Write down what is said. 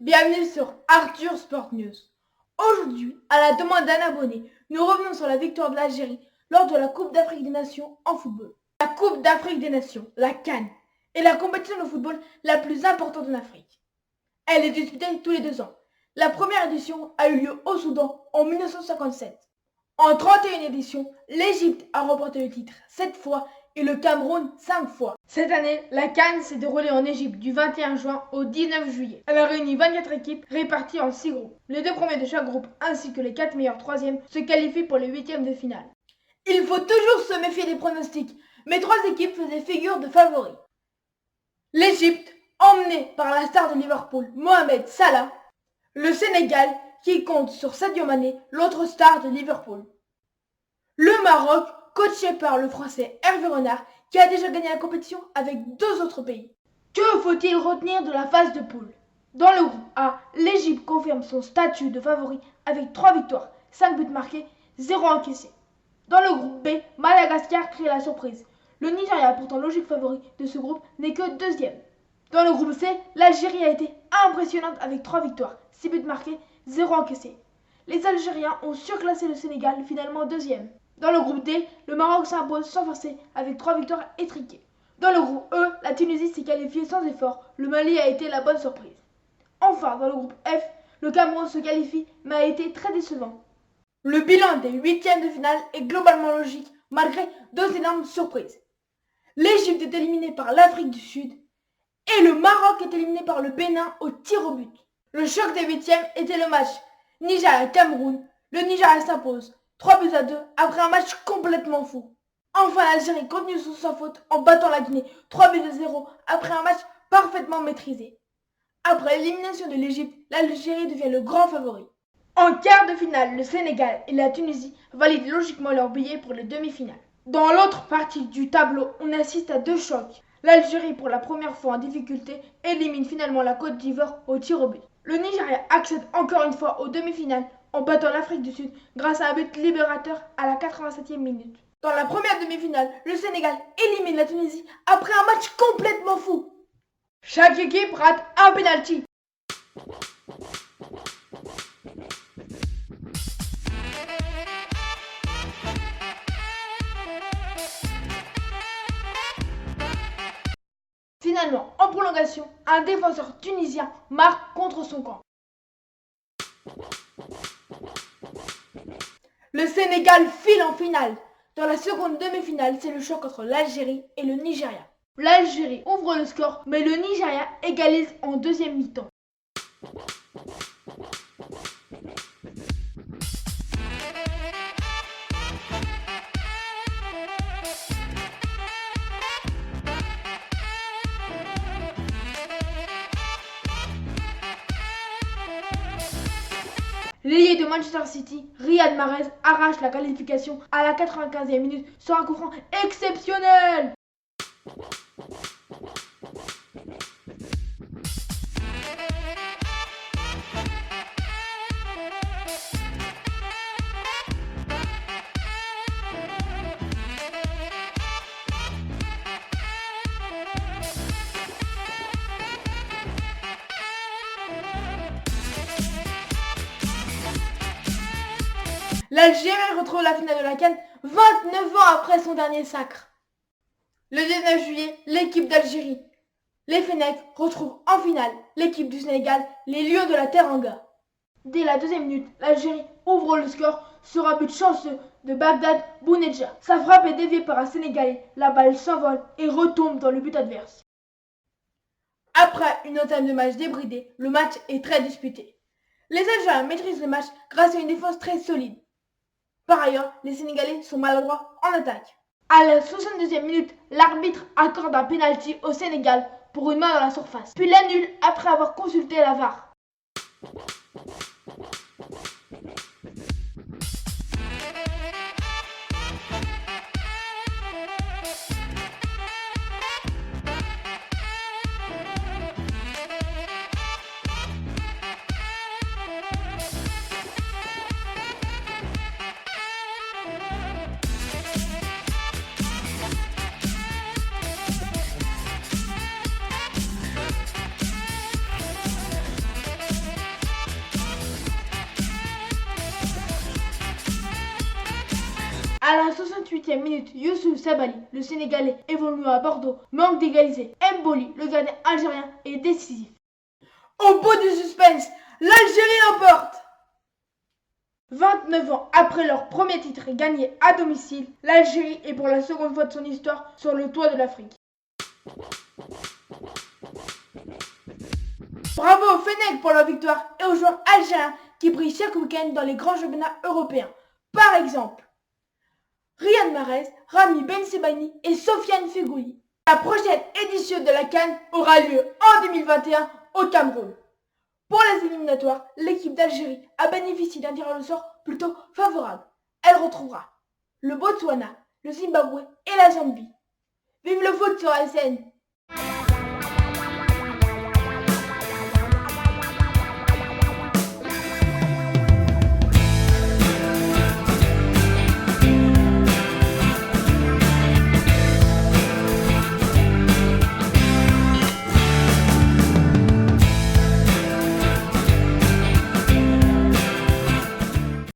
bienvenue sur Arthur Sport News. Aujourd'hui, à la demande d'un abonné, nous revenons sur la victoire de l'Algérie lors de la Coupe d'Afrique des Nations en football. La Coupe d'Afrique des Nations, la CAN, est la compétition de football la plus importante en Afrique. Elle est disputée tous les 2 ans. La première édition a eu lieu au Soudan en 1957. En 31 éditions, l'Égypte a remporté le titre 7 fois et le Cameroun 5 fois. Cette année, la CAN s'est déroulée en Égypte du 21 juin au 19 juillet. Elle a réuni 24 équipes réparties en 6 groupes. Les 2 premiers de chaque groupe ainsi que les 4 meilleurs troisièmes se qualifient pour les 8e de finale. Il faut toujours se méfier des pronostics, mais 3 équipes faisaient figure de favoris. L'Égypte, emmenée par la star de Liverpool, Mohamed Salah. Le Sénégal, qui compte sur Sadio Mané, l'autre star de Liverpool. Le Maroc, coaché par le Français Hervé Renard, qui a déjà gagné la compétition avec 2 autres pays. Que faut-il retenir de la phase de poule? Dans le groupe A, l'Égypte confirme son statut de favori avec 3 victoires, 5 buts marqués, 0 encaissés. Dans le groupe B, Madagascar crée la surprise. Le Nigeria, pourtant logique favori de ce groupe, n'est que 2e. Dans le groupe C, l'Algérie a été impressionnante avec 3 victoires, 6 buts marqués, 0 encaissés. Les Algériens ont surclassé le Sénégal, finalement 2e. Dans le groupe D, le Maroc s'impose sans forcer avec 3 victoires étriquées. Dans le groupe E, la Tunisie s'est qualifiée sans effort, le Mali a été la bonne surprise. Enfin, dans le groupe F, le Cameroun se qualifie mais a été très décevant. Le bilan des 8e de finale est globalement logique malgré 2 énormes surprises. L'Égypte est éliminée par l'Afrique du Sud et le Maroc est éliminé par le Bénin au tir au but. Le choc des 8e était le match Nigeria-Cameroun. Le Nigeria s'impose 3-2 après un match complètement fou. Enfin, l'Algérie continue sous sa faute en battant la Guinée 3-0 après un match parfaitement maîtrisé. Après l'élimination de l'Égypte, l'Algérie devient le grand favori. En quart de finale, le Sénégal et la Tunisie valident logiquement leur billet pour les demi-finales. Dans l'autre partie du tableau, on assiste à 2 chocs. L'Algérie, pour la première fois en difficulté, élimine finalement la Côte d'Ivoire au tir au but. Le Nigeria accède encore une fois aux demi-finales en battant l'Afrique du Sud grâce à un but libérateur à la 87e minute. Dans la première demi-finale, le Sénégal élimine la Tunisie après un match complètement fou. Chaque équipe rate un penalty. Finalement, en prolongation, un défenseur tunisien marque contre son camp. Le Sénégal file en finale. Dans la seconde demi-finale, c'est le choc entre l'Algérie et le Nigeria. L'Algérie ouvre le score, mais le Nigeria égalise en 2e mi-temps. L'ailier de Manchester City, Riyad Mahrez, arrache la qualification à la 95e minute sur un coup franc exceptionnel. L'Algérie retrouve la finale de la CAN 29 ans après son dernier sacre. Le 19 juillet, l'équipe d'Algérie, les Fennecs, retrouve en finale l'équipe du Sénégal, les Lions de la Teranga. Dès la 2e minute, l'Algérie ouvre le score sur un but chanceux de Bagdad Bounedjah. Sa frappe est déviée par un Sénégalais, la balle s'envole et retombe dans le but adverse. Après une entame de match débridée, le match est très disputé. Les Algériens maîtrisent le match grâce à une défense très solide. Par ailleurs, les Sénégalais sont maladroits en attaque. À la 62e minute, l'arbitre accorde un pénalty au Sénégal pour une main dans la surface, puis l'annule après avoir consulté la VAR. À la 68e minute, Youssouf Sabaly, le Sénégalais évoluant à Bordeaux, manque d'égaliser. Mboli, le gardien algérien, est décisif. Au bout du suspense, l'Algérie l'emporte. 29 ans après leur premier titre gagné à domicile, l'Algérie est pour la seconde fois de son histoire sur le toit de l'Afrique. Bravo aux Fennecs pour leur victoire et aux joueurs algériens qui brillent chaque week-end dans les grands championnats européens. Par exemple, Riyad Mahrez, Rami Ben Sebaini et Sofiane Feghouli. La prochaine édition de la CAN aura lieu en 2021 au Cameroun. Pour les éliminatoires, l'équipe d'Algérie a bénéficié d'un tirage au sort plutôt favorable. Elle retrouvera le Botswana, le Zimbabwe et la Zambie. Vive le foot sur la scène!